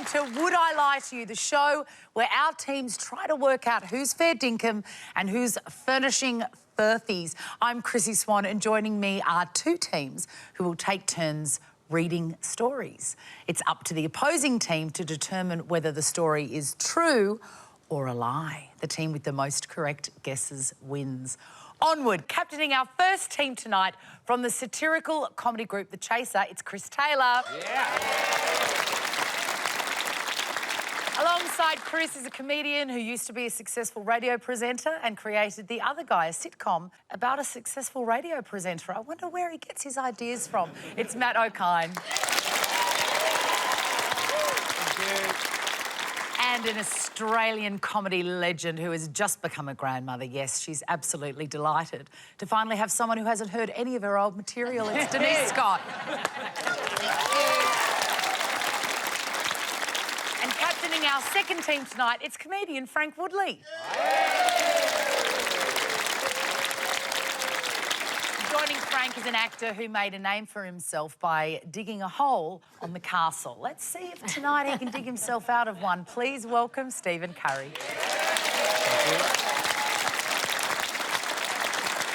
welcome to Would I Lie to You, the show where our teams try to work out who's fair dinkum and who's furnishing furthies. I'm Chrissy Swan, and joining me are two teams who will take turns reading stories. It's up to the opposing team to determine whether the story is true or a lie. The team with the most correct guesses wins. Onward, captaining our first team tonight from the satirical comedy group The Chaser, it's Chris Taylor. Yeah. Alongside Chris is a comedian who used to be a successful radio presenter and created The Other Guy, a sitcom about a successful radio presenter. I wonder where he gets his ideas from. It's Matt Okine. And an Australian comedy legend who has just become a grandmother. Yes, she's absolutely delighted to finally have someone who hasn't heard any of her old material. It's Denise Scott. And captaining our second team tonight, it's comedian Frank WouldILie. Joining Frank is an actor who made a name for himself by digging a hole on the castle. Let's see if tonight he can dig himself out of one. Please welcome Stephen Curry.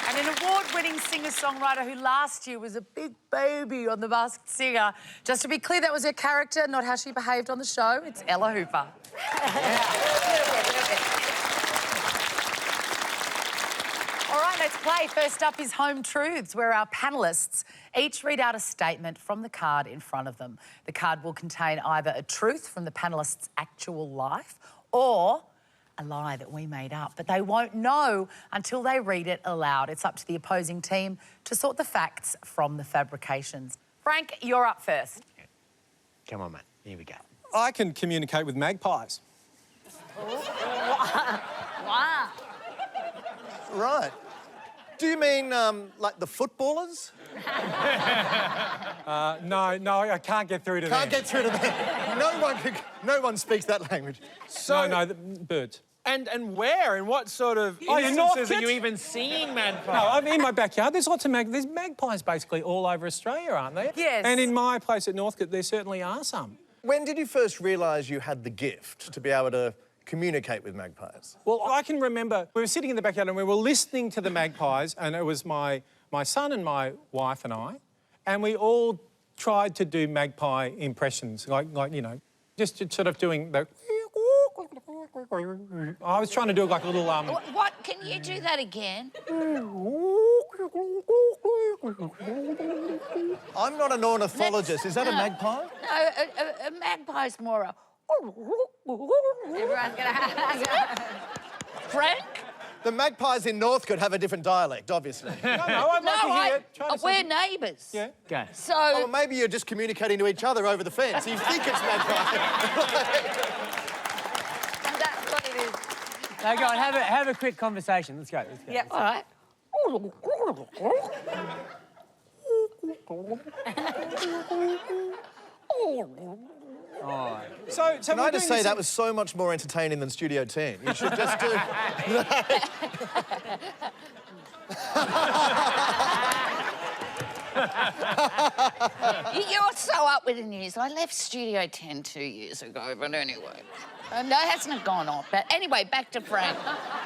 And an award-winning singer-songwriter who last year was a big baby on The Masked Singer. Just to be clear, that was her character, not how she behaved on the show. It's Ella Hooper. All right, let's play. First up is Home Truths, where our panellists each read out a statement from the card in front of them. The card will contain either a truth from the panellists' actual life or a lie that we made up, but they won't know until they read it aloud. It's up to the opposing team to sort the facts from the fabrications. Frank, you're up first. Come on, mate. Here we go. I can communicate with magpies. Wow. Right. Do you mean, like the footballers? No, I can't get through to them. Can't get through to them. No one speaks that language. So, no, the birds. And where? And what sort of instances are you even seeing magpies? No, I'm in my backyard. There's lots of there's magpies basically all over Australia, aren't there? Yes. And in my place at Northcote, there certainly are some. When did you first realise you had the gift to be able to communicate with magpies? Well, I can remember we were sitting in the backyard and we were listening to the magpies, and it was my son and my wife and I, and we all tried to do magpie impressions, like you know, just sort of doing the... I was trying to do like a little... What? Can you do that again? I'm not an ornithologist. Is that a magpie? No, a magpie's more a... Everyone's gonna have... Frank? The magpies in Northcote have a different dialect, obviously. No, I'd like to hear it. We're neighbours. Yeah. Go. So... Oh, well, maybe you're just communicating to each other over the fence. You think it's magpie. That's what it is. No, go on, have a quick conversation. Let's go. Yeah, all right. Oh. So Can I just say that was so much more entertaining than Studio 10? You should just do... You're so up with the news. I left Studio 10 2 years ago, but anyway. No, it hasn't gone on. But anyway, back to Frank.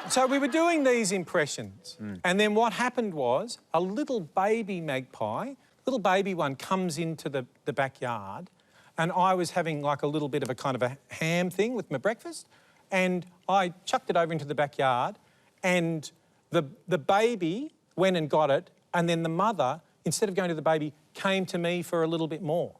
So we were doing these impressions, and then what happened was a little baby magpie, little baby one, comes into the backyard, and I was having like a little bit of a kind of a ham thing with my breakfast, and I chucked it over into the backyard, and the baby went and got it, and then the mother, instead of going to the baby, came to me for a little bit more.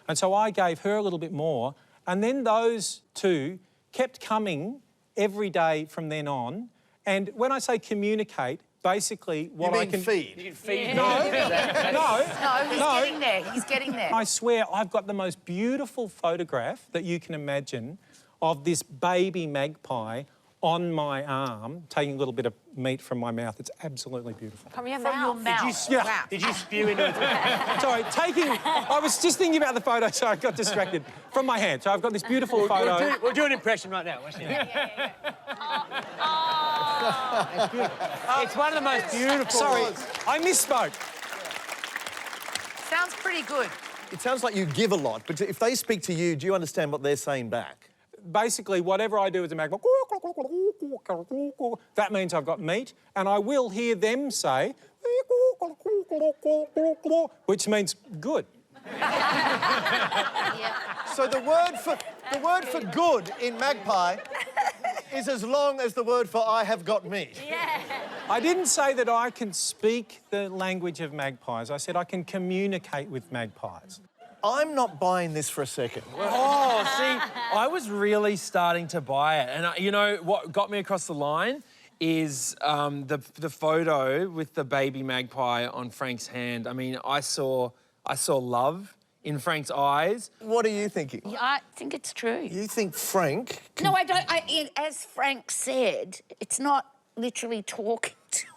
And so I gave her a little bit more, and then those two kept coming every day from then on. And when I say communicate, basically what You mean feed? You can feed Yeah. No, No, he's getting there. He's getting there. I swear I've got the most beautiful photograph that you can imagine of this baby magpie on my arm, taking a little bit of meat from my mouth. It's absolutely beautiful. From your mouth. Yeah. Did you spew into it? Sorry, I was just thinking about the photo, so I got distracted. From my hand. So I've got this beautiful photo. We'll do an impression right now. Watch this. It's one of the most beautiful... Sorry, I misspoke. Sounds pretty good. It sounds like you give a lot, but if they speak to you, do you understand what they're saying back? Basically, whatever I do as a magpie, that means I've got meat, and I will hear them say, which means good. So the word for good in magpie is as long as the word for I have got meat. Yeah. I didn't say that I can speak the language of magpies. I said I can communicate with magpies. I'm not buying this for a second. Oh, see, I was really starting to buy it. And you know what got me across the line is the photo with the baby magpie on Frank's hand. I mean, I saw love in Frank's eyes. What are you thinking? Yeah, I think it's true. You think Frank... No, I don't. As Frank said, it's not literally talking to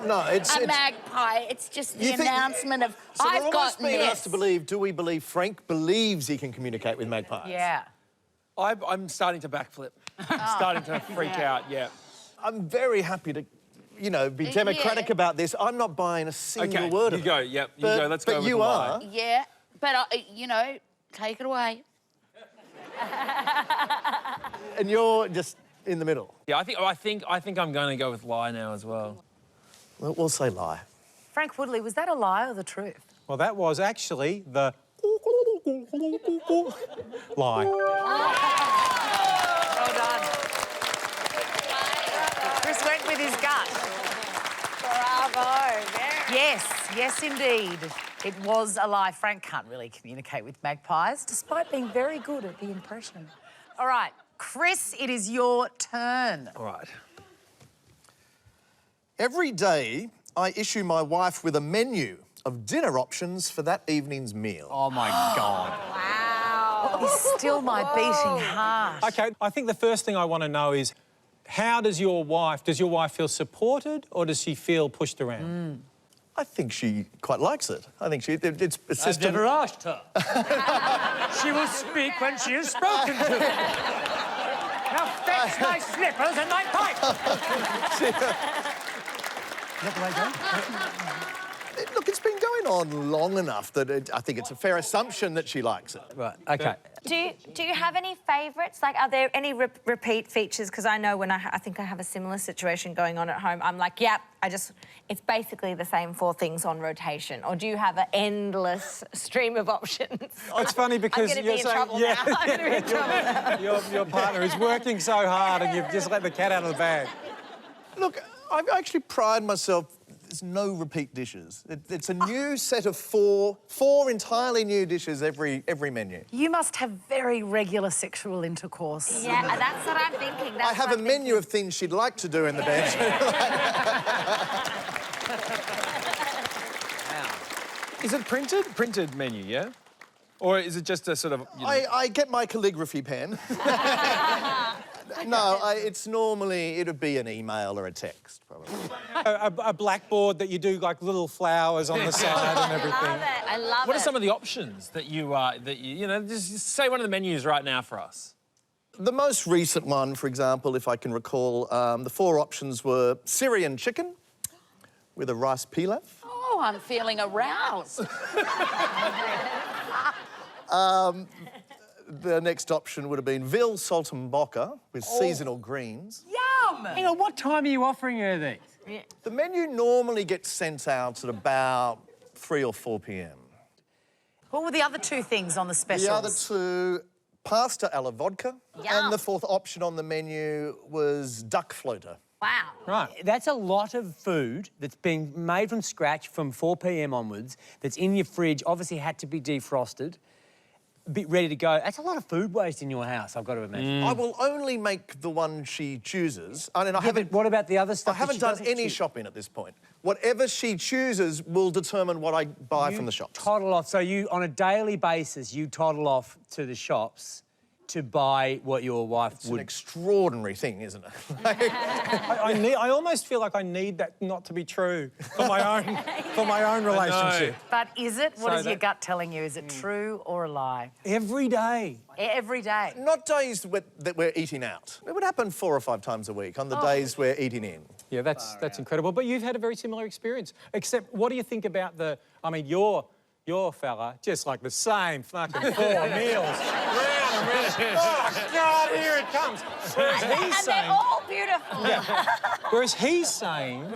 No, it's... a magpie. It's just the announcement of, So I've they're got almost being this. asked to believe, do we believe Frank believes he can communicate with magpies? Yeah. I'm starting to backflip. Starting to freak out, yeah. I'm very happy to, you know, be democratic about this. I'm not buying a single word of it. You go, yep, you go, let's go with But you the are. lie. Yeah, but, you know, take it away. And you're just in the middle. Yeah, I think I'm going to go with lie now as well. We'll say lie. Frank Woodley, was that a lie or the truth? Well, that was actually the lie. Well done. Chris went with his gut. Bravo. Yes, indeed. It was a lie. Frank can't really communicate with magpies, despite being very good at the impression. All right, Chris, it is your turn. All right. Every day, I issue my wife with a menu of dinner options for that evening's meal. Oh, my God. Wow. Is still my beating heart. OK, I think the first thing I want to know is, how does your wife feel supported or does she feel pushed around? I think she quite likes it. I think it's a I've system... never asked her. She will speak when she is spoken to. Now fetch my slippers and my pipe. Look, it's been going on long enough that I think it's a fair assumption that she likes it. Right, OK. Do you have any favourites? Like, are there any repeat features? Because I know when I think I have a similar situation going on at home, I'm like, yep, it's basically the same 4 things on rotation. Or do you have an endless stream of options? Oh, it's funny because I'm going to be in trouble now. I'm going to be in trouble now. Your partner is working so hard and you've just let the cat out of the bag. Look, I actually pride myself... There's no repeat dishes. It's a new set of four entirely new dishes every menu. You must have very regular sexual intercourse. Yeah, that's what I'm thinking. I have a menu of things she'd like to do in the bed. Is it printed? Printed menu, yeah? Or is it just a sort of... You know... I get my calligraphy pen. No, it's normally... It'd be an email or a text, probably. A blackboard that you do, like, little flowers on the side and everything. I love it. What are some of the options that you know, just say one of the menus right now for us. The most recent one, for example, if I can recall, the 4 options were Syrian chicken with a rice pilaf. Oh, I'm feeling aroused. The next option would have been Veal Saltimbocca with seasonal greens. Yum! Hang on, what time are you offering her these? Yeah. The menu normally gets sent out at about 3 or 4 p.m. What were the other 2 things on the specials? The other 2, pasta alla vodka. Yum. And the 4th option on the menu was duck floater. Wow. Right. That's a lot of food that's been made from scratch from 4 p.m. onwards, that's in your fridge, obviously had to be defrosted, ready to go. That's a lot of food waste in your house, I've got to imagine. I will only make the one she chooses. And I haven't... But what about the other stuff? I haven't done any shopping at this point. Whatever she chooses will determine what I buy from the shops. Toddle off. So you, on a daily basis, you toddle off to the shops to buy what your wife It's an would... extraordinary thing, isn't it? I almost feel like I need that not to be true for my own relationship. But is it? What So is your that- gut telling you? Is it true or a lie? Every day. Every day. Not days that we're eating out. It would happen 4 or 5 times a week on the days we're eating in. Yeah, that's incredible. But you've had a very similar experience. Except, what do you think about I mean, you're your fella, just like the same fucking 4 meals. Round and round. Oh, God, here it comes. Whereas he's And saying... they're all beautiful. Yeah. Whereas he's saying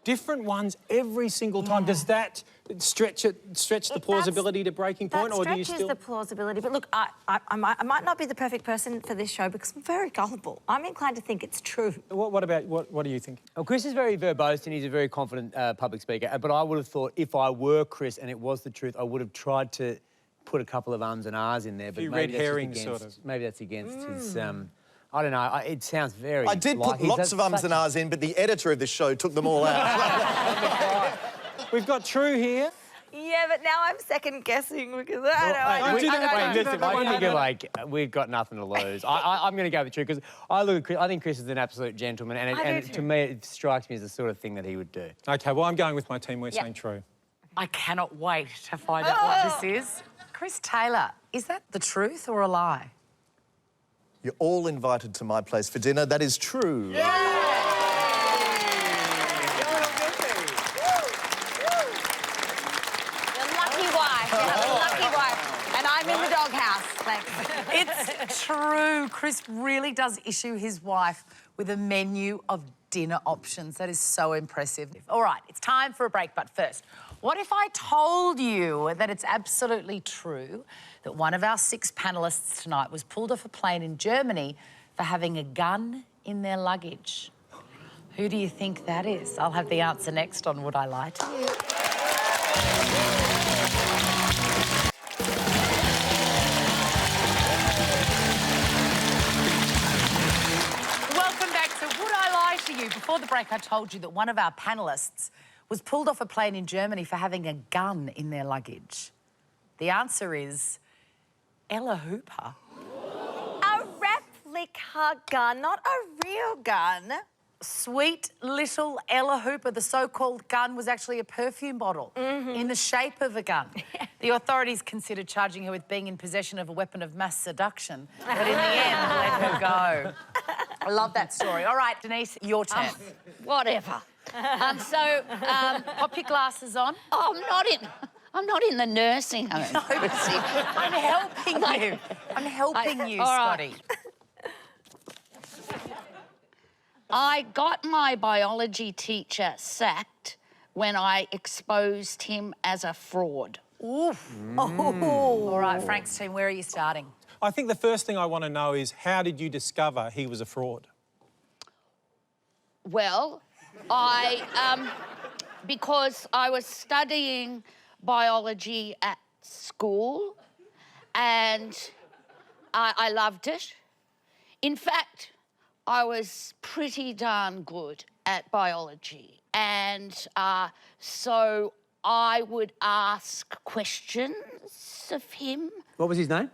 different ones every single time. Does that stretch the plausibility to breaking point, or do you still... That stretches the plausibility. But look, I might not be the perfect person for this show because I'm very gullible. I'm inclined to think it's true. What do you think? Well, Chris is very verbose and he's a very confident public speaker. But I would have thought if I were Chris and it was the truth, I would have tried to put a couple of ums and ahs in there. But red herrings, sort of. Maybe that's against his... I don't know. It sounds very... I did put lots of ums and ahs in, but the editor of this show took them all out. We've got True here. Yeah, but now I'm second guessing because I don't know. I think like we've got nothing to lose. I'm going to go with True because I look at Chris. I think Chris is an absolute gentleman, and to me, it strikes me as the sort of thing that he would do. OK, well, I'm going with my team. We're saying True. I cannot wait to find out what this is. Chris Taylor, is that the truth or a lie? You're all invited to my place for dinner. That is true. Your lucky wife. Your lucky wife. And I'm in the doghouse. Thanks. It's true. Chris really does issue his wife with a menu of dinner options. That is so impressive. All right, it's time for a break, but first, what if I told you that it's absolutely true that one of our 6 panellists tonight was pulled off a plane in Germany for having a gun in their luggage? Who do you think that is? I'll have the answer next on Would I Lie to You? Welcome back to Would I Lie to You? Before the break, I told you that one of our panellists was pulled off a plane in Germany for having a gun in their luggage. The answer is Ella Hooper. A replica gun, not a real gun. Sweet little Ella Hooper, the so-called gun, was actually a perfume bottle in the shape of a gun. The authorities considered charging her with being in possession of a weapon of mass seduction, but in the end, let her go. I love that story. All right, Denise, your turn. Whatever. Pop your glasses on. Oh, I'm not in the nursing home. I'm helping you. I'm helping you, all Scotty. right. I got my biology teacher sacked when I exposed him as a fraud. Oof. Oh. All right, Frank's team, where are you starting? I think the first thing I want to know is how did you discover he was a fraud? Well, because I was studying biology at school and I loved it. In fact, I was pretty darn good at biology. And so I would ask questions of him. What was his name?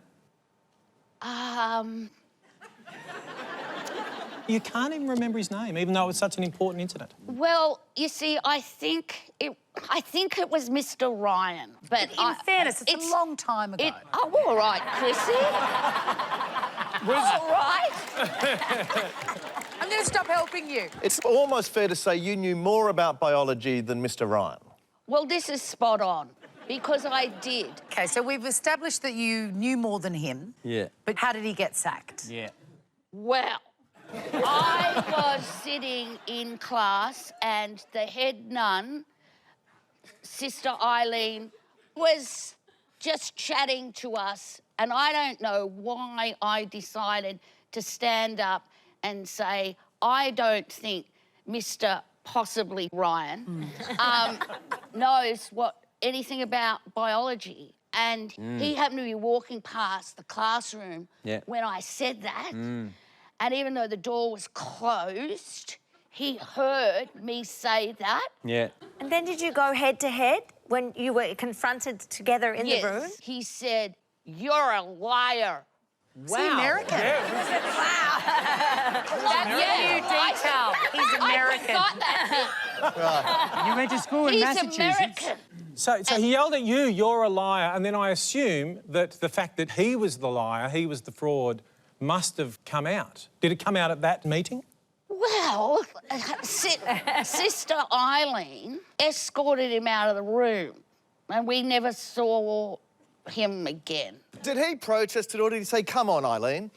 You can't even remember his name, even though it was such an important incident. Well, you see, I think it was Mr. Ryan, but In fairness, it's a long time ago. Oh, all right, Chrissy. All right. I'm going to stop helping you. It's almost fair to say you knew more about biology than Mr. Ryan. Well, this is spot on, because I did. OK, so we've established that you knew more than him. Yeah. But how did he get sacked? Yeah. Well, I was sitting in class and the head nun, Sister Eileen, was just chatting to us, and I don't know why I decided to stand up and say, I don't think Mr. possibly Ryan knows anything about biology. And he happened to be walking past the classroom when I said that. And even though the door was closed, he heard me say that. Yeah. And then did you go head to head when you were confronted together in the room? He said, "You're a liar." Is he American? Wow. That's a new detail. He's American. I forgot that bit. You went to school in He's Massachusetts. American. So he yelled at you, "You're a liar," and then I assume that the fact that he was the liar, he was the fraud, must have come out. Did it come out at that meeting? Well, Sister Eileen escorted him out of the room and we never saw him again. Did he protest it or did he say, come on, Eileen?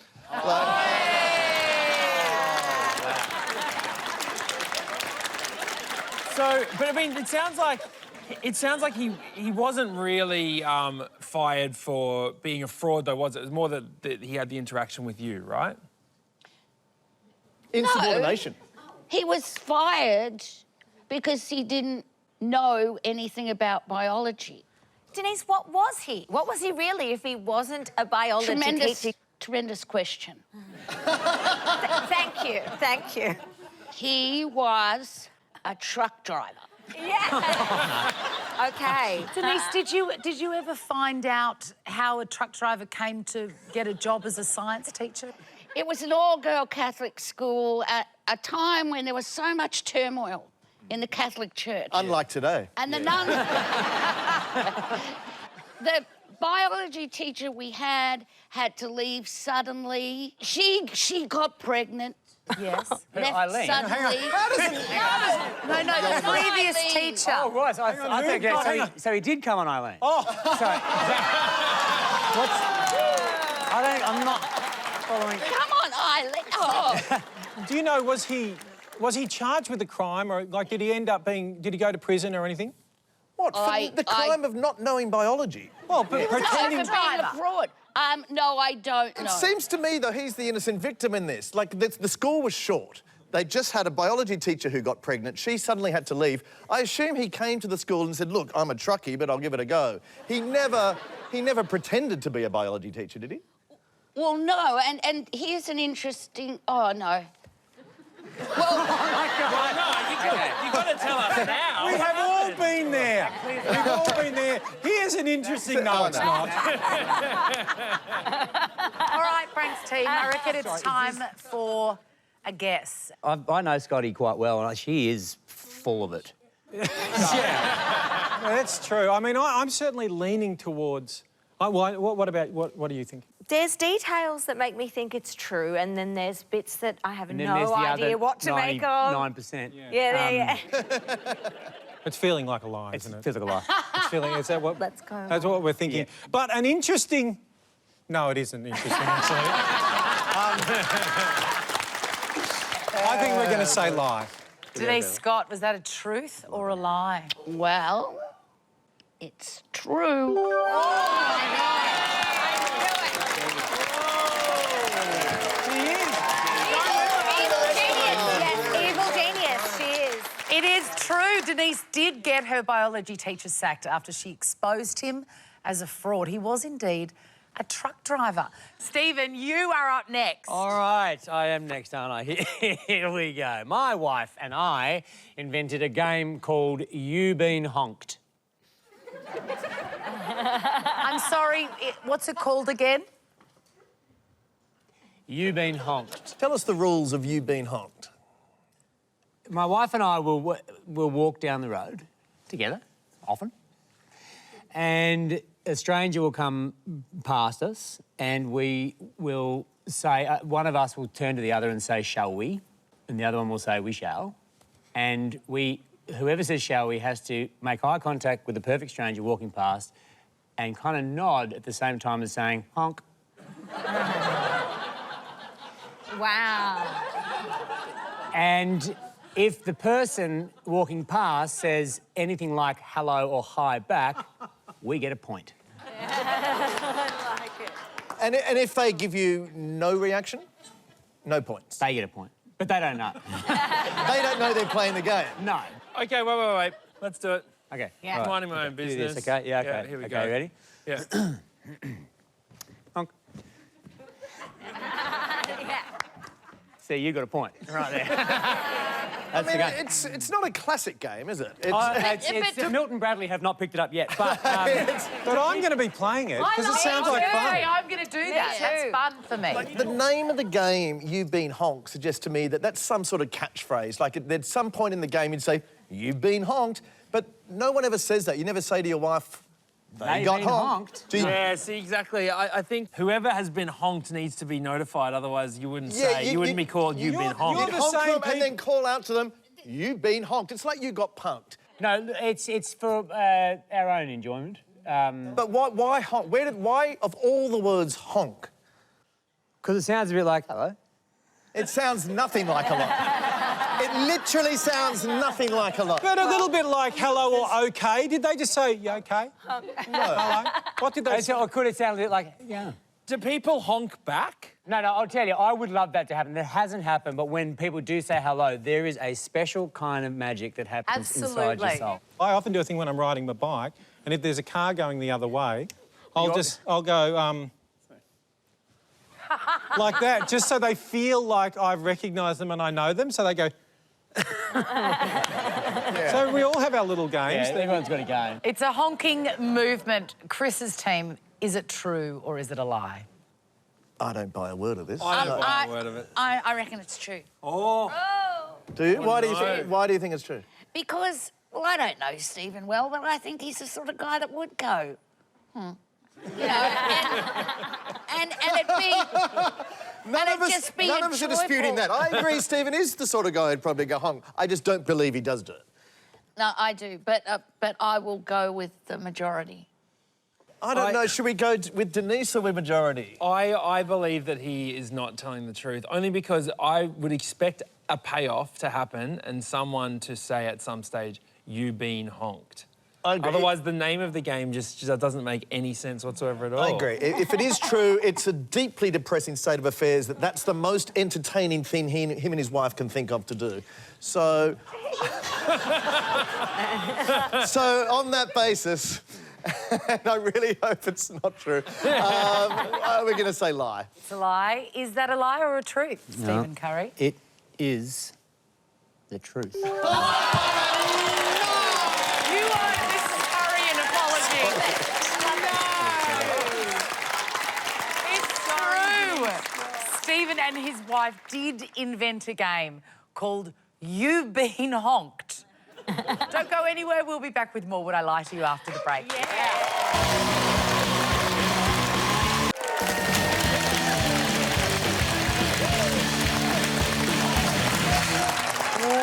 So, but I mean, it sounds like he wasn't really fired for being a fraud, though, was it? It was more that he had the interaction with you, right? Insubordination. He was fired because he didn't know anything about biology. Denise, what was he? What was he really if he wasn't a biology teacher? Tremendous question. Thank you, thank you. He was a truck driver. Yeah. Okay. Denise, did you ever find out how a truck driver came to get a job as a science teacher? It was an all-girl Catholic school at a time when there was so much turmoil in the Catholic Church. Unlike today. And the nun... The biology teacher we had to leave suddenly. She got pregnant. Yes. Left Eileen? suddenly. No, the previous Eileen. teacher. Oh, right. So so he did come on Eileen. Oh. Sorry. I'm not following. Come on, Eileen. Oh. Do you know, was he charged with a crime, or like did he go to prison or anything? What, for the crime of not knowing biology? Well, but pretending... No, for being a fraud. No, I don't know. It seems to me, though, he's the innocent victim in this. Like, the school was short. They just had a biology teacher who got pregnant. She suddenly had to leave. I assume he came to the school and said, look, I'm a truckie, but I'll give it a go. He never pretended to be a biology teacher, did he? Well, no, and here's an interesting... Oh, no. Well, You got to tell us now. We have all been there. We've all been there. Here's an interesting... No, it's not. All right, Frank's team, I reckon it's time for a guess. I know Scotty quite well, and she is full of it. Yeah. No, that's true. I mean, I'm certainly leaning towards... What do you think? There's details that make me think it's true, and then there's bits that I have no there's the idea other what to make of. 9%. Yeah. It's feeling like a lie, isn't it? It's physical lie. It's feeling... Is that what... Let's go. That's what we're thinking. Yeah. But an interesting... No, it isn't interesting, actually. I think we're going to say lie. Denise Scott, was that a truth or a lie? well, it's true. It is true. Denise did get her biology teacher sacked after she exposed him as a fraud. He was indeed a truck driver. Stephen, you are up next. All right, I am next, aren't I? Here we go. My wife and I invented a game called You Been Honked. I'm sorry, what's it called again? You Been Honked. Tell us the rules of you being honked. My wife and I will walk down the road together, often, and a stranger will come past us and we will say, one of us will turn to the other and say, shall we? And the other one will say, we shall. And whoever says shall we has to make eye contact with the perfect stranger walking past and kind of nod at the same time as saying, honk. Wow. And if the person walking past says anything like hello or hi back, we get a point. I like it. And if they give you no reaction, no points. They get a point. But they don't know. They don't know they're playing the game. No. Okay, wait. Let's do it. Okay. Yeah. All right. Minding my own Do business. this, okay? Yeah, okay. Yeah, here we okay, go. Ready? Yeah. Honk. See, you got a point right there. That's the game. It's not a classic game, is it? Milton Bradley have not picked it up yet, but... But I'm going to be playing it because it sounds like fun. I'm going to do that. That's fun for me. The name of the game, You've Been Honked, suggests to me that that's some sort of catchphrase. Like, at some point in the game, you'd say, you've been honked, but no one ever says that. You never say to your wife, They got honked. Do you- Yeah, see, exactly. I think whoever has been honked needs to be notified, other's you wouldn't say. You wouldn't be called you've been honked. you're You'd the honk same them and then call out to them, you've been honked. It's like you got punked. No, it's for our own enjoyment. But why honk? Why, of all the words, honk? Because it sounds a bit like hello. It sounds nothing like a lot. It literally sounds nothing like a lot. But a little bit like hello or okay. Did they just say, you okay? No. Hello? What did they say? Or could it sound a bit like, yeah. Do people honk back? No, I'll tell you, I would love that to happen. That hasn't happened, but when people do say hello, there is a special kind of magic that happens inside your soul. I often do a thing when I'm riding my bike, and if there's a car going the other way, I'll go, like that, just so they feel like I've recognised them and I know them, so they go... So we all have our little games. Yeah, everyone's got a game. It's a honking movement. Chris's team, is it true or is it a lie? I don't buy a word of this. I don't buy a word of it. I reckon it's true. Oh. Do you? Why do you think it's true? Because, well, I don't know Stephen well, but I think he's the sort of guy that would go, You know, and it'd be... None of us are disputing that. I agree Stephen is the sort of guy who'd probably go honk. I just don't believe he does do it. No, I do, but I will go with the majority. I don't know. Should we go with Denise or with majority? I believe that he is not telling the truth, only because I would expect a payoff to happen and someone to say at some stage, "You been honked." I agree. Otherwise, the name of the game just doesn't make any sense whatsoever at all. I agree. If it is true, it's a deeply depressing state of affairs that's the most entertaining thing him and his wife can think of to do. So... so, on that basis, and I really hope it's not true, we're going to say lie. It's a lie. Is that a lie or a truth, Stephen Curry? It is the truth. You owe Mrs. Curry an apology. No! It's true. Stephen and his wife did invent a game called You've Been Honked. Don't go anywhere. We'll be back with more Would I Lie to You after the break.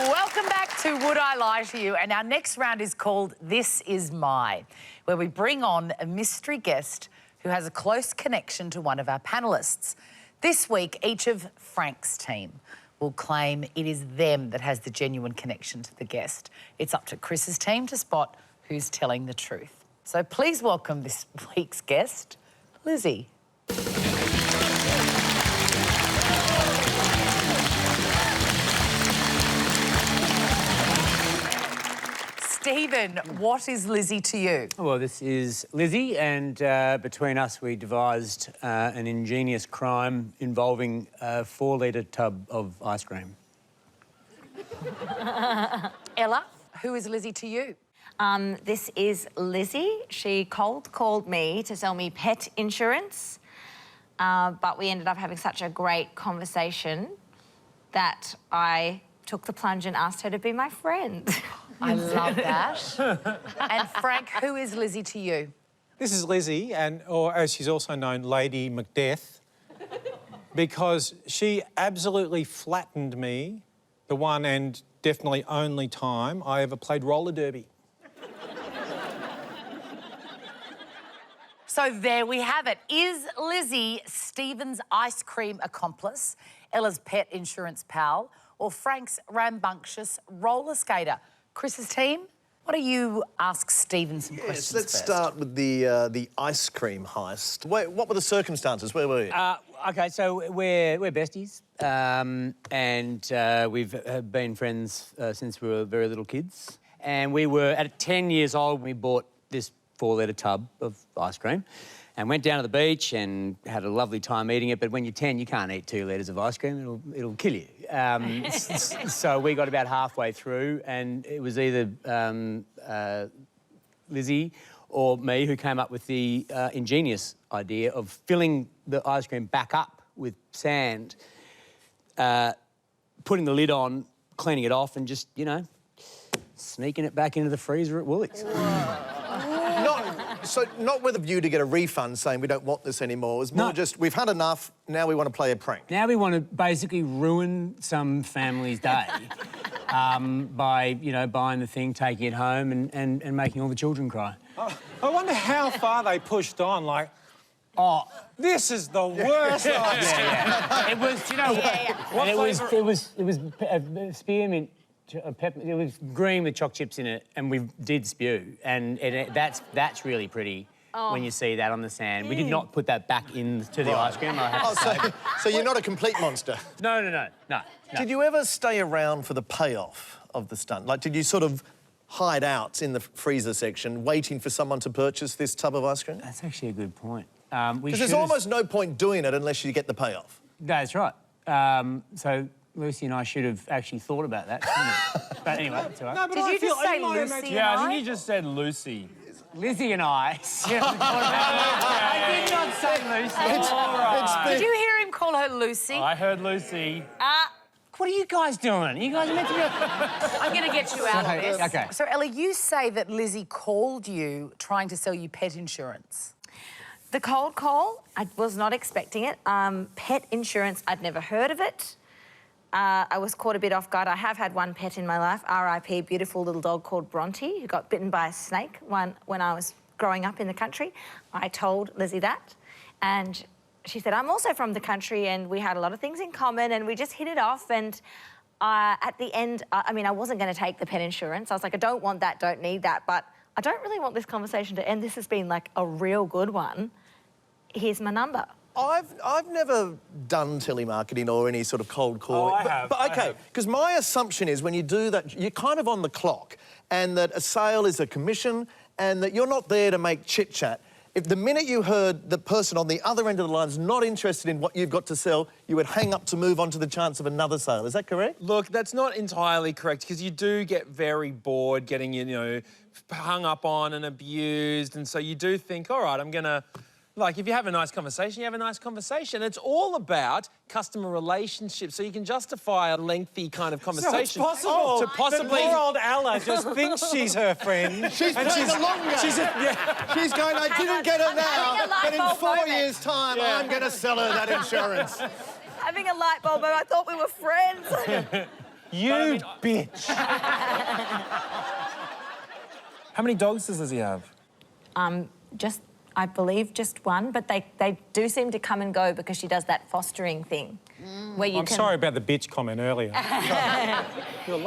Welcome back to Would I Lie to You? And our next round is called This Is My, where we bring on a mystery guest who has a close connection to one of our panellists. This week, each of Frank's team will claim it is them that has the genuine connection to the guest. It's up to Chris's team to spot who's telling the truth. So please welcome this week's guest, Lizzie. Stephen, what is Lizzie to you? Well, this is Lizzie, and between us we devised an ingenious crime involving a 4-litre tub of ice cream. Ella, who is Lizzie to you? This is Lizzie. She cold called me to sell me pet insurance, but we ended up having such a great conversation that I took the plunge and asked her to be my friend. I love that. And Frank, who is Lizzie to you? This is Lizzie, or as she's also known, Lady Macbeth, because she absolutely flattened me the one and definitely only time I ever played roller derby. So there we have it. Is Lizzie Stephen's ice cream accomplice, Ella's pet insurance pal, or Frank's rambunctious roller skater? Chris's team, what do you ask Stephen some questions Let's first? start with the ice cream heist. Wait, what were the circumstances? Where were you? OK, so we're besties, and we've been friends since we were very little kids. And we were, at 10 years old, we bought this 4-litre tub of ice cream and went down to the beach and had a lovely time eating it. But when you're 10, you can't eat 2 litres of ice cream. It'll kill you. So we got about halfway through, and it was either Lizzie or me who came up with the ingenious idea of filling the ice cream back up with sand, putting the lid on, cleaning it off, and just, you know, sneaking it back into the freezer at Woolies. So not with a view to get a refund saying we don't want this anymore. It was more just, we've had enough, now we want to play a prank. Now we want to basically ruin some family's day by, you know, buying the thing, taking it home and making all the children cry. I wonder how far they pushed on, like, oh, this is the worst ice cream. Yeah. It was, you know, and it was spearmint. It was green with choc chips in it, and we did spew, and that's really pretty when you see that on the sand. We did not put that back into the ice cream. I have to say. So you're not a complete monster. No. Did you ever stay around for the payoff of the stunt? Like, did you sort of hide out in the freezer section, waiting for someone to purchase this tub of ice cream? That's actually a good point. Because there's almost no point doing it unless you get the payoff. That's right. So Lucy and I should have actually thought about that, shouldn't we? But anyway, it's all right. No, but Did you just say Lucy Yeah, and I think you just said Lucy. Lizzie and I. I did not say Lucy. Did you hear him call her Lucy? I heard Lucy. What are you guys doing? You guys are meant to be... I'm going to get you out of this. Okay. So, Ellie, you say that Lizzie called you trying to sell you pet insurance. The cold call, I was not expecting it. Pet insurance, I'd never heard of it. I was caught a bit off guard. I have had one pet in my life, R.I.P., beautiful little dog called Bronte, who got bitten by a snake when I was growing up in the country. I told Lizzie that, and she said, I'm also from the country, and we had a lot of things in common, and we just hit it off, and at the end, I mean, I wasn't going to take the pet insurance. I was like, I don't want that, don't need that, but I don't really want this conversation to end. This has been, like, a real good one. Here's my number. I've never done telemarketing or any sort of cold calling. Oh, I have. But okay, because my assumption is when you do that, you're kind of on the clock, and that a sale is a commission, and that you're not there to make chit-chat. If the minute you heard the person on the other end of the line is not interested in what you've got to sell, you would hang up to move on to the chance of another sale. Is that correct? Look, that's not entirely correct, because you do get very bored getting, you know, hung up on and abused, and so you do think, all right, I'm going to... Like, if you have a nice conversation, you have a nice conversation. It's all about customer relationships, so you can justify a lengthy kind of conversation. So it's possible to possibly... poor old Ella just thinks she's her friend. She's playing the long game. She's going, I didn't get her now, but in 4 years' time, I'm going to sell her that insurance. Having a light bulb moment, I thought we were friends. You bitch. How many dogs does Lizzie have? I believe just one, but they do seem to come and go because she does that fostering thing. Where you I'm sorry about the bitch comment earlier.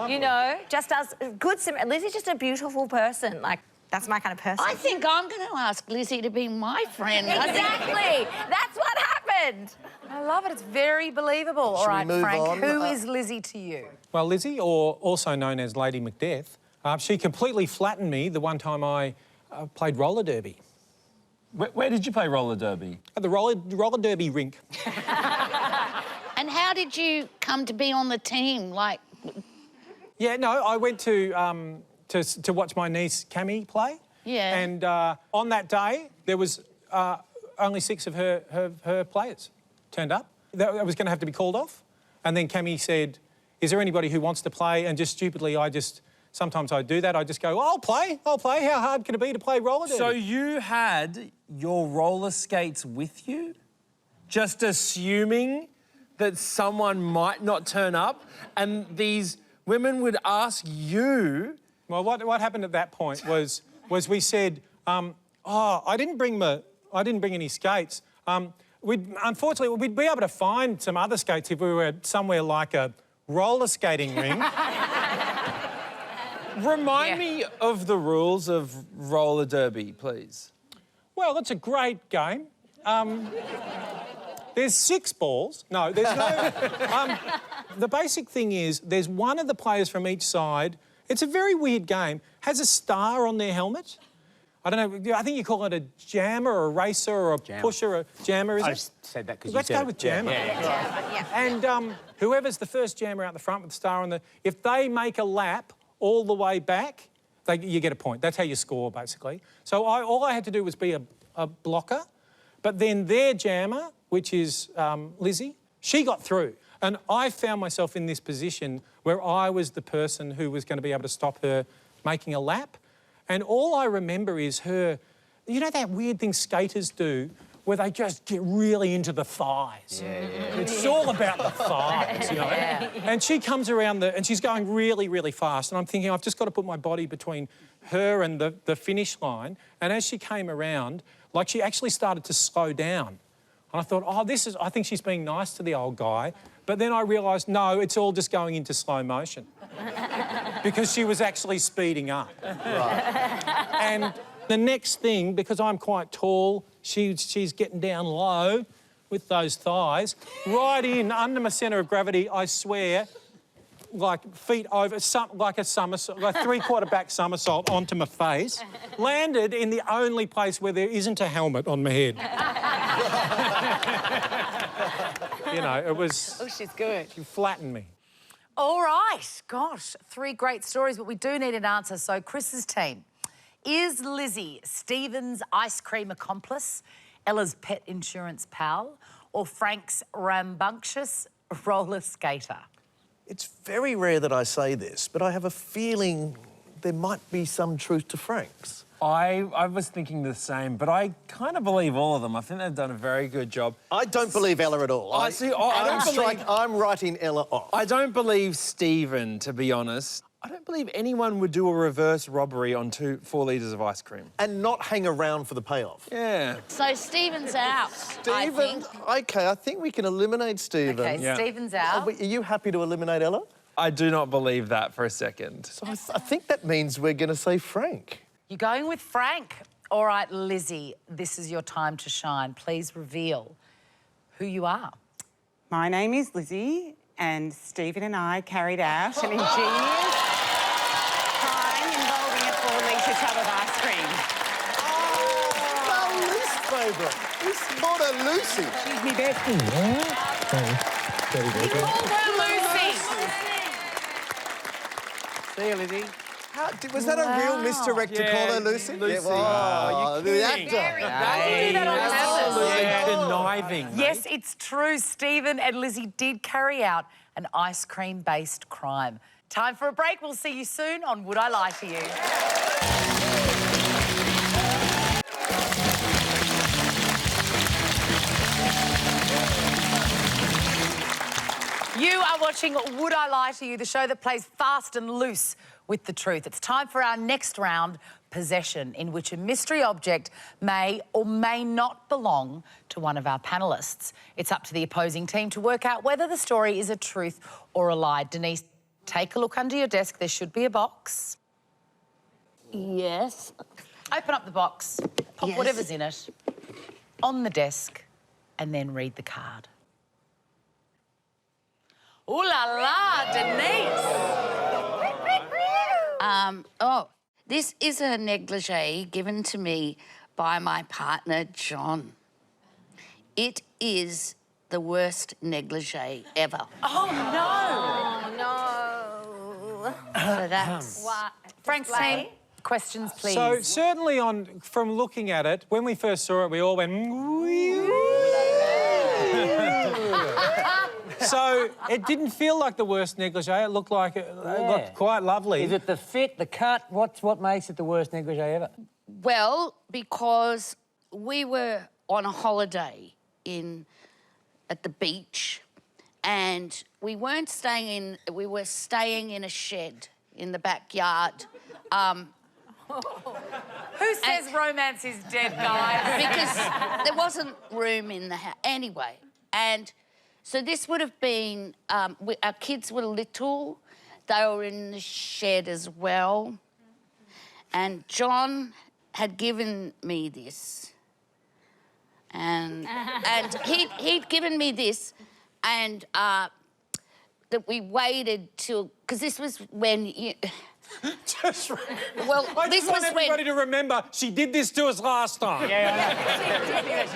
You know, just does good... Lizzie's just a beautiful person. Like, that's my kind of person. I think I'm going to ask Lizzie to be my friend. Exactly. That's what happened. I love it. It's very believable. All right, move Frank, on? who is Lizzie to you? Well, Lizzie, or also known as Lady Macbeth, she completely flattened me the one time I played roller derby. Where did you play roller derby? At the roller derby rink. And how did you come to be on the team? Like... Yeah, no, I went to watch my niece Cammy play. Yeah. And on that day, there was only 6 of her players turned up. That was going to have to be called off. And then Cammy said, is there anybody who wants to play? And just stupidly, sometimes I do that. I just go, I'll play. How hard can it be to play roller derby? So you had your roller skates with you? Just assuming that someone might not turn up, and these women would ask you... Well, what happened at that point was we said, I didn't bring any skates. Unfortunately, we'd be able to find some other skates if we were at somewhere like a roller skating rink. Remind me of the rules of roller derby, please. Well, it's a great game. There's 6 balls. No, there's no... the basic thing is there's one of the players from each side. It's a very weird game. Has a star on their helmet. I don't know, I think you call it a jammer or a racer or a pusher, a jammer, is it? I just said that because you Let's said go with jammer. Yeah. And whoever's the first jammer out the front with the star on the... If they make a lap all the way back, you get a point. That's how you score, basically. So all I had to do was be a blocker, but then their jammer, which is Lizzie, she got through. And I found myself in this position where I was the person who was going to be able to stop her making a lap. And all I remember is her You know that weird thing skaters do where they just get really into the thighs? Yeah. It's all about the thighs, you know? And she comes around and she's going really, really fast. And I'm thinking, I've just got to put my body between her and the finish line. And as she came around, like, she actually started to slow down. And I thought, oh, I think she's being nice to the old guy. But then I realised, no, it's all just going into slow motion. Because she was actually speeding up. Right. And the next thing, because I'm quite tall, she's getting down low with those thighs, right in, under my centre of gravity, I swear, like feet over, like a somersault, like three-quarter back somersault onto my face, landed in the only place where there isn't a helmet on my head. You know, it was... Oh, she's good. She flattened me. All right, gosh, 3 great stories, but we do need an answer. So, Chris's team. Is Lizzie Stephen's ice cream accomplice, Ella's pet insurance pal, or Frank's rambunctious roller skater? It's very rare that I say this, but I have a feeling there might be some truth to Frank's. I was thinking the same, but I kind of believe all of them. I think they've done a very good job. I don't believe Ella at all. I'm writing Ella off. I don't believe Stephen, to be honest. I don't believe anyone would do a reverse robbery on 4 litres of ice cream. And not hang around for the payoff. Yeah. So Stephen's out, I think. OK, I think we can eliminate Stephen. OK, Yeah. Stephen's out. Are you happy to eliminate Ella? I do not believe that for a second. So I think that means we're going to say Frank. You're going with Frank. All right, Lizzie, this is your time to shine. Please reveal who you are. My name is Lizzie, and Stephen and I carried out an ingenious crime involving a 4-litre tub of ice cream. Oh, least favourite. It's not a Lucy. She's me bestie. You called her Lucy. See you, Lizzie. Was that a real misdirect to call her Lucy? Lucy. Yeah, wow, the actor. Don't do that on Absolutely purpose. conniving. Yes, it's true. Stephen and Lizzie did carry out an ice cream-based crime. Time for a break. We'll see you soon on Would I Lie to You? You are watching Would I Lie to You, the show that plays fast and loose with the truth. It's time for our next round, Possession, in which a mystery object may or may not belong to one of our panellists. It's up to the opposing team to work out whether the story is a truth or a lie. Denise, take a look under your desk. There should be a box. Yes. Open up the box, pop Yes. whatever's in it on the desk, and then read the card. Ooh la la, Denise! This is a negligee given to me by my partner, John. It is the worst negligee ever. Oh, No. So that's... What? no! Frank's team, questions, please. So certainly from looking at it, when we first saw it, we all went... So it didn't feel like the worst negligee. It looked like it looked quite lovely. Is it the fit, the cut? What makes it the worst negligee ever? Well, because we were on a holiday at the beach, and we were staying in a shed in the backyard. Who says romance is dead, guys? Because there wasn't room in the house. Anyway, and so this would have been, our kids were little. They were in the shed as well. And John had given me this. And he'd given me this, and that we waited till, because this was when you... Just, Well, I this just want was everybody when... to remember she did this to us last time.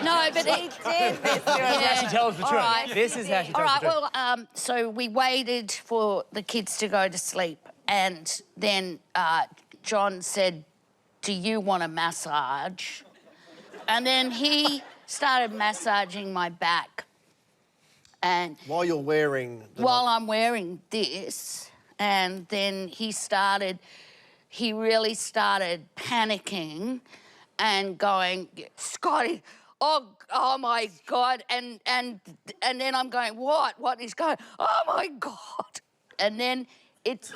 No, but he did this. How she tells the truth. Right. This is how she All tells right, the truth. well, so we waited for the kids to go to sleep, and then John said, "Do you want a massage?" And then he started massaging my back. And While you're wearing... while I'm wearing this, and then he really started panicking, and going, Scotty, oh my God. And then I'm going, what? What? He's going, oh my God. And then it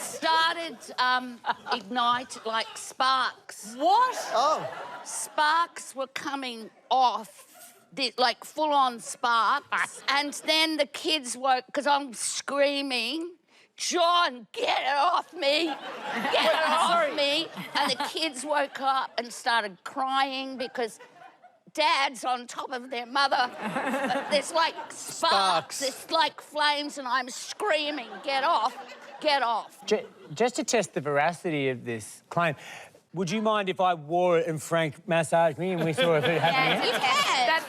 started ignite like sparks. What? Oh. Sparks were coming off, like full-on sparks. And then the kids woke, because I'm screaming, John, get it off me. Get it off me. And the kids woke up and started crying because Dad's on top of their mother. There's like sparks. There's like flames and I'm screaming, get off, get off. Just to test the veracity of this claim, would you mind if I wore it and Frank massaged me and we saw if it happened? You can.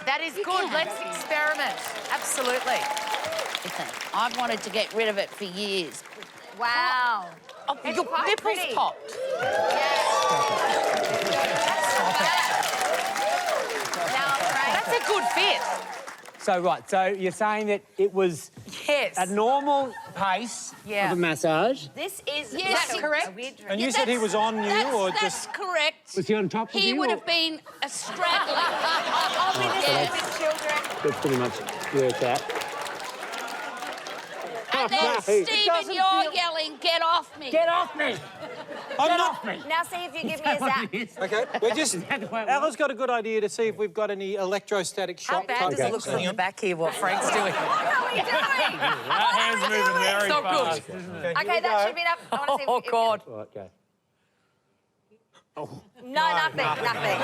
That is good. Let's experiment. Absolutely. Listen, I've wanted to get rid of it for years. Wow. Oh, It's your quite nipples pretty. popped. That's a good fit. So, right, so you're saying that it was Yes. a normal pace Yeah. of a massage? This is Yes, that's correct. A weird And you said he was on you or that's just... correct. Was he on top of He you? would or- have been a straggler. I'll be the same with children. That's pretty much where it's at. And then, Stephen, you're yelling, get off me. Get off me! I'm not... Now see if you give me a zap. OK, we're just... that the way it Ella's got a good idea to see if we've got any electrostatic How shock bad type does it of look from thing. the back here, what Frank's doing? What are we doing? That hand's moving very So fast. good. Okay, that should be enough. I want to see Oh, if God. Right, go. No, nothing. Nothing.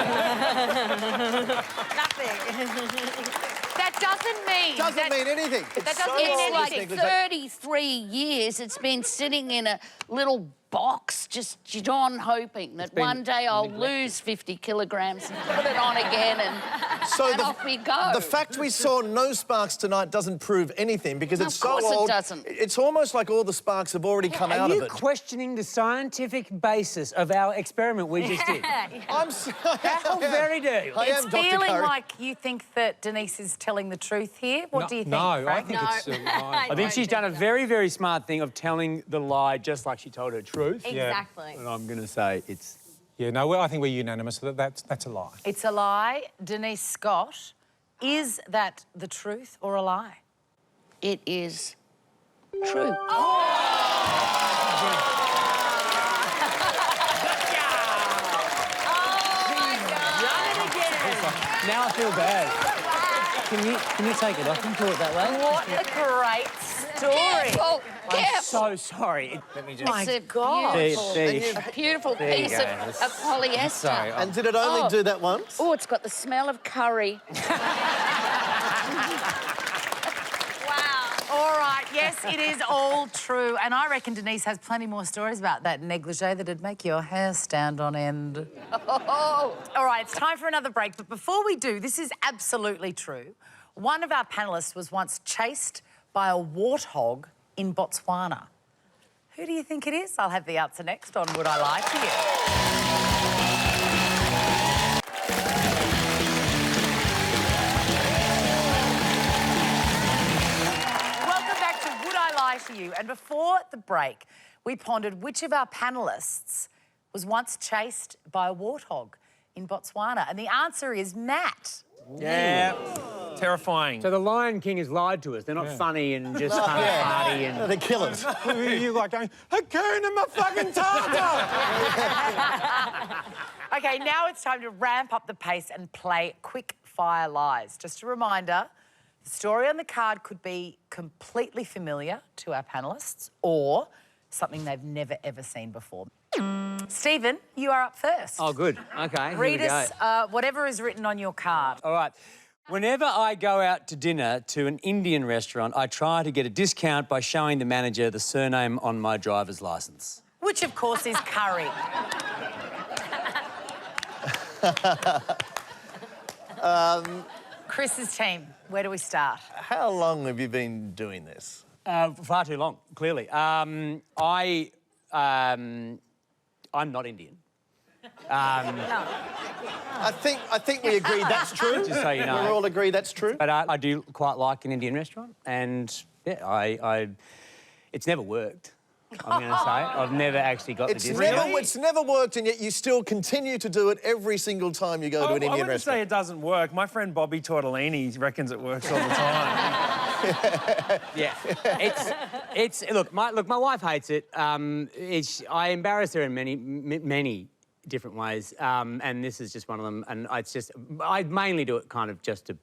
That doesn't mean... Doesn't mean anything. That doesn't mean It's like anything. 33 years it's been sitting in a little box, just John hoping that one day I'll lose 50 kilograms and put it on again and off we go. The fact we saw no sparks tonight doesn't prove anything because it's so Of course it old. doesn't. It's almost like all the sparks have already come out Are of you it. questioning the scientific basis of our experiment we just did? I'm sorry. How very dare you? I It's am Dr. feeling Curry. like you think that Denise is telling the truth here. What do you think, No, Frank? I think it's a lie. I think she's done a very, very smart thing of telling the lie just like she told her truth. Exactly. And I'm going to say it's... Yeah, no, well, I think we're unanimous that that's a lie. It's a lie. Denise Scott, is that the truth or a lie? It is true. Now I feel bad. Can you take it off and do it that way? What a great story. Careful, I'm careful. so sorry. Let me just... My It's a God. beautiful, There you a beautiful There you piece go. of polyester. Sorry. And did it only do that once? Oh, it's got the smell of curry. Wow. All right, yes, it is all true. And I reckon Denise has plenty more stories about that negligee that'd make your hair stand on end. Oh, All right, it's time for another break. But before we do, this is absolutely true. One of our panellists was once chased by a warthog in Botswana. Who do you think it is? I'll have the answer next on Would I Lie to You? Welcome back to Would I Lie to You? And before the break, we pondered which of our panellists was once chased by a warthog in Botswana. And the answer is Nat. Yeah. Terrifying. So the Lion King has lied to us. They're not funny and just kind of party and... No, they're killers. You like going, Okine, my fucking tartar! OK, now it's time to ramp up the pace and play quick fire lies. Just a reminder, the story on the card could be completely familiar to our panellists or something they've never, ever seen before. Stephen, you are up first. Oh, good. OK, Read here we us go. whatever is written on your card. All right. Whenever I go out to dinner to an Indian restaurant, I try to get a discount by showing the manager the surname on my driver's licence. Which, of course, is curry. Chris's team, where do we start? How long have you been doing this? Far too long, clearly. I'm not Indian. I think we agreed that's true. Just so you know. We all agree that's true. But I do quite like an Indian restaurant, and yeah, it's never worked. I'm going to say. I've never actually got the discount. It's never worked, and yet you still continue to do it every single time you go to an Indian I wouldn't restaurant. say it doesn't work. My friend Bobby Tortellini reckons it works all the time. Yeah, look, my wife hates it. I embarrass her in many different ways, and this is just one of them. And I mainly do it kind of just to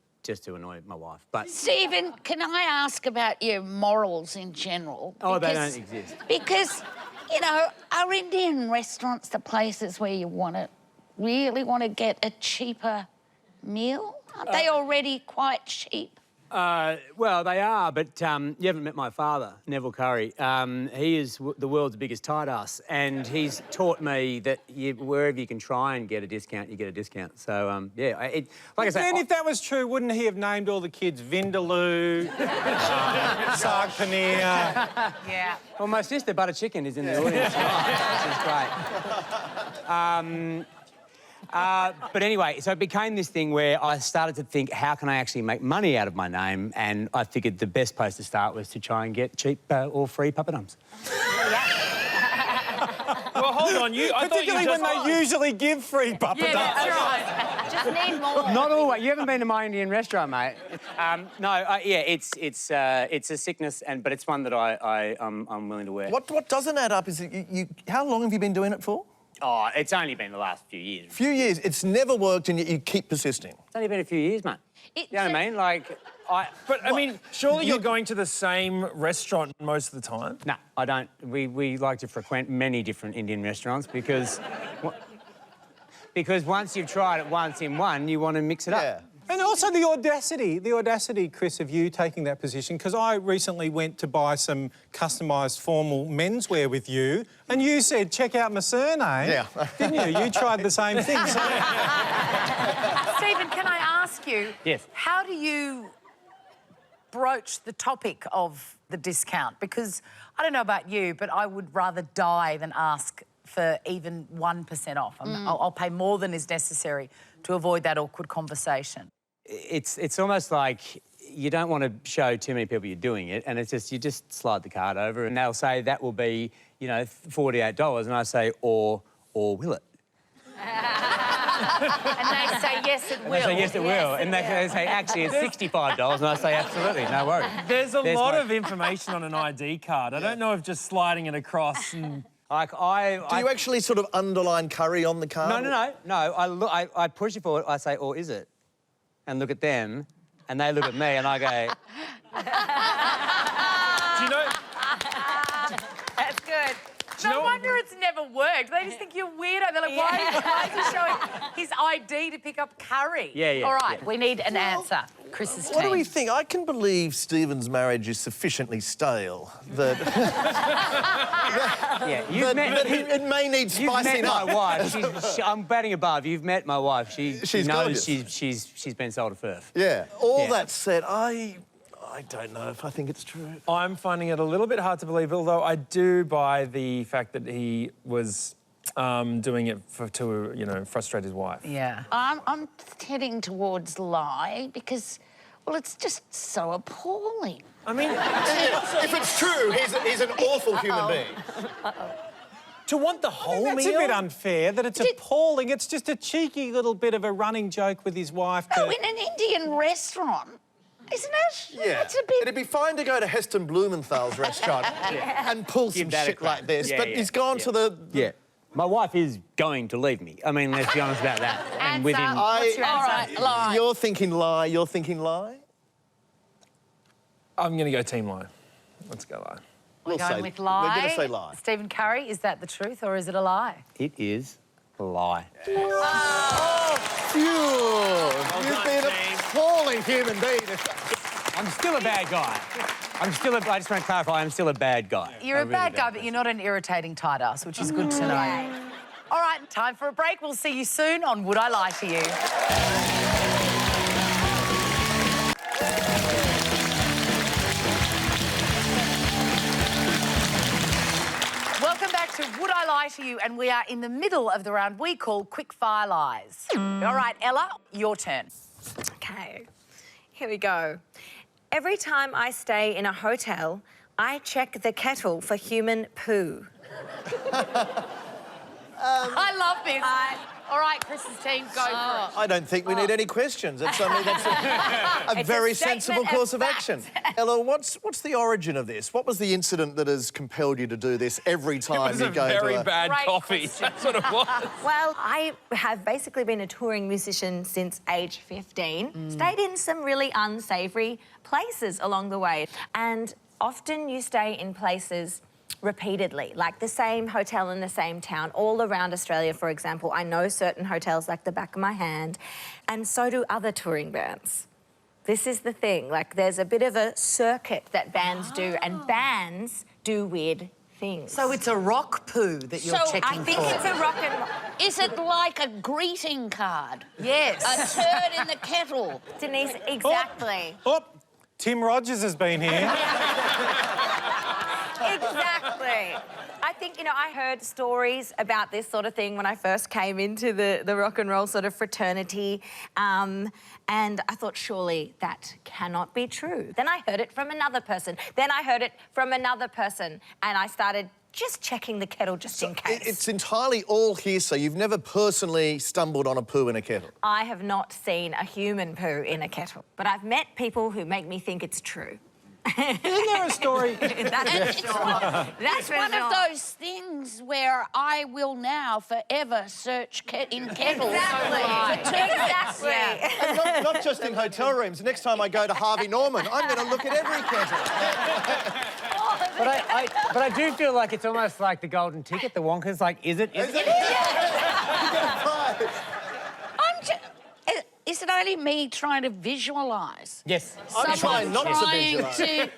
annoy my wife. But Stephen, can I ask about your morals in general? Oh, they don't exist. Because, you know, are Indian restaurants the places where you really want to get a cheaper meal? Aren't they already quite cheap? Well, they are, but you haven't met my father, Neville Curry. He is the world's biggest tight ass, and he's taught me that wherever you can try and get a discount, you get a discount. So, yeah, like I say... Then if that was true, wouldn't he have named all the kids Vindaloo, Saag Paneer? Yeah. Well, my sister, Butter Chicken, is in the audience tonight, which is great. But anyway, so it became this thing where I started to think, how can I actually make money out of my name? And I figured the best place to start was to try and get cheap or free papadums. Well, hold on. Particularly when they usually give free papadums. Yeah, that's right. Just need more. Not always. You haven't been to my Indian restaurant, mate. Yeah, it's a sickness, but it's one that I'm willing to wear. What doesn't add up is how long have you been doing it for? Oh, it's only been the last few years. Few years. It's never worked, and yet you keep persisting. It's only been a few years, mate. You know what I mean? Like, But, I mean, surely you're going to the same restaurant most of the time? No, I don't. We like to frequent many different Indian restaurants because once you've tried it once in one, you want to mix it up. Yeah. And also the audacity, Chris, of you taking that position, because I recently went to buy some customised formal menswear with you, and you said, check out my surname. Yeah. Didn't you? You tried the same thing. So... Stephen, can I ask you? Yes. How do you broach the topic of the discount? Because I don't know about you, but I would rather die than ask for even 1% off. I'll pay more than is necessary to avoid that awkward conversation. It's almost like you don't want to show too many people you're doing it, and it's just you just slide the card over, and they'll say that will be, you know, $48, and I say or will it? And they say yes, it will. They say yes, it will, and they say actually it's $65, and I say absolutely, no worries. There's a lot of information on an ID card. I don't know if just sliding it across and... Like Do you actually sort of underline curry on the card? No. I push it forward. I say, or is it? And look at them, and they look at me, and I go. Do you know? That's good. No wonder it's never worked. They just think you're weirdo. They're like, why is he showing his ID to pick up curry? Yeah. All right, we need an answer. Chris's What do we team. think? I can believe Stephen's marriage is sufficiently stale that... it may need spicing You've met up. my wife. I'm batting above. You've met my wife. She knows gorgeous. she's been sold a furf. Yeah. All that said, I don't know if I think it's true. I'm finding it a little bit hard to believe, although I do buy the fact that he was doing it to, you know, frustrate his wife. Yeah. I'm heading towards lie because, well, it's just so appalling. I mean... If it's true, he's an awful human being. To want the whole meal? That's a bit unfair, that it's appalling. It's just a cheeky little bit of a running joke with his wife. Oh, in an Indian restaurant, isn't it? Yeah. It's a bit... It'd be fine to go to Heston Blumenthal's restaurant and pull some that a shit crack. like this, Yeah, but yeah, he's gone to the... Yeah. My wife is going to leave me. I mean, let's be honest about that. And within... What's your All answer? right, lie. You're thinking lie, you're thinking lie? I'm going to go team lie. Let's go lie. We're going with lie. We're going to say lie. Stephen Curry, is that the truth or is it a lie? It is a lie. You've been an appalling human being. I'm still a bad guy. I just want to clarify, I'm still a bad guy. You're a bad guy, but you're not an irritating tight ass, which is good to know. All right, time for a break. We'll see you soon on Would I Lie to You? Welcome back to Would I Lie to You? And we are in the middle of the round we call Quick Fire Lies. All right, Ella, your turn. Okay, here we go. Every time I stay in a hotel, I check the kettle for human poo. I love this. All right, Chris's team, go for it. I don't think we need any questions. It's, I mean, that's a very sensible course of action. Ella, what's the origin of this? What was the incident that has compelled you to do this every time you go to It was a very bad coffee. That's what it was. Well, I have basically been a touring musician since age 15. Stayed in some really unsavoury places along the way. And often you stay in places repeatedly, like the same hotel in the same town, all around Australia, for example. I know certain hotels like the back of my hand, and so do other touring bands. This is the thing, like there's a bit of a circuit that bands do, and bands do weird things. So it's a rock poo that you're checking for? I think it's a rock and roll. Is it like a greeting card? Yes. A turd in the kettle? Denise, exactly. Oh, Tim Rogers has been here. Exactly. I think, you know, I heard stories about this sort of thing when I first came into the rock and roll sort of fraternity, and I thought, surely that cannot be true. Then I heard it from another person. Then I heard it from another person, and I started just checking the kettle just in case. It's entirely all hearsay. You've never personally stumbled on a poo in a kettle? I have not seen a human poo in a kettle, but I've met people who make me think it's true. Isn't there a story? It's one of those things where I will now forever search in kettles. Exactly. And not just in hotel rooms. Next time I go to Harvey Norman, I'm going to look at every kettle. But I do feel like it's almost like the golden ticket, the Wonka's like, is it? Is it only me trying to visualise? Yes. I'm trying not to visualise. to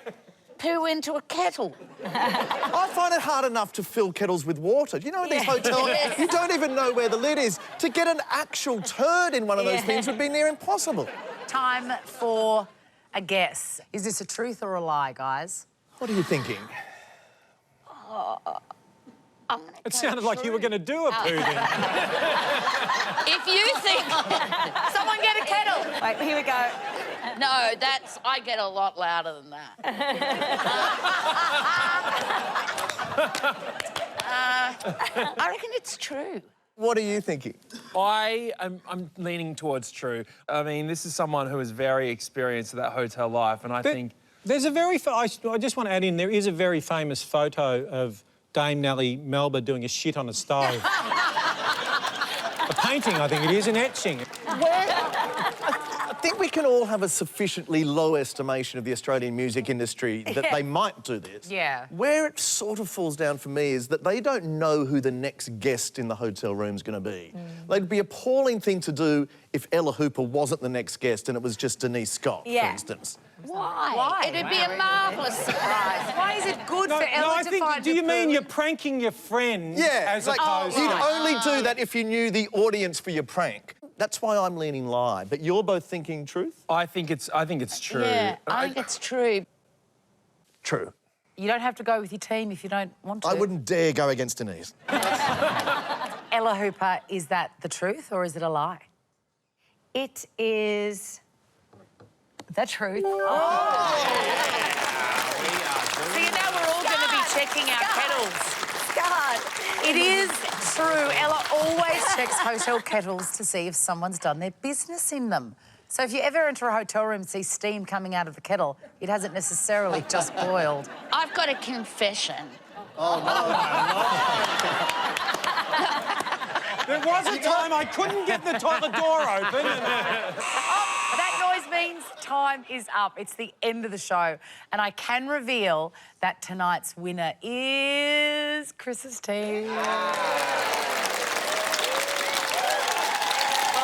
poo into a kettle. I find it hard enough to fill kettles with water. Do you know in these hotels, you don't even know where the lid is. To get an actual turd in one of those things would be near impossible. Time for a guess. Is this a truth or a lie, guys? What are you thinking? It sounded like you were going to do a poo then. If you think... Someone get a kettle. Wait, here we go. No, I get a lot louder than that. I reckon it's true. What are you thinking? I'm leaning towards true. I mean, this is someone who is very experienced with that hotel life, and I think... There's a very... I just want to add in, there is a very famous photo of Dame Nellie Melba doing a shit on a stove. A painting, I think it is, an etching. I think we can all have a sufficiently low estimation of the Australian music industry that they might do this. Yeah. Where it sort of falls down for me is that they don't know who the next guest in the hotel room's going to be. It'd be an appalling thing to do if Ella Hooper wasn't the next guest and it was just Denise Scott, for instance. Why? It'd be a marvellous surprise. Why is it good for Ella to find do you a mean poo? you're pranking your friend? Yeah, as like, opposed you'd to... only do that if you knew the audience for your prank. That's why I'm leaning lie. But you're both thinking truth? I think it's true. Yeah, I think it's true. True. You don't have to go with your team if you don't want to. I wouldn't dare go against Denise. Ella Hooper, is that the truth or is it a lie? It is The truth. Oh! See, now we're all going to be checking our kettles. God. It is true. Ella always checks hotel kettles to see if someone's done their business in them. So if you ever enter a hotel room and see steam coming out of the kettle, it hasn't necessarily just boiled. I've got a confession. Oh, There was a time I couldn't get the toilet door open. That noise means time is up. It's the end of the show. And I can reveal that tonight's winner is Chris's team. Well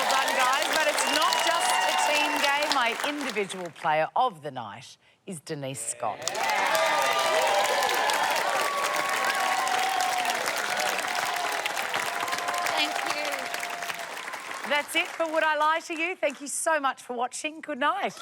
done, guys. But it's not just a team game. My individual player of the night is Denise Scott. That's it for Would I Lie to You? Thank you so much for watching. Good night.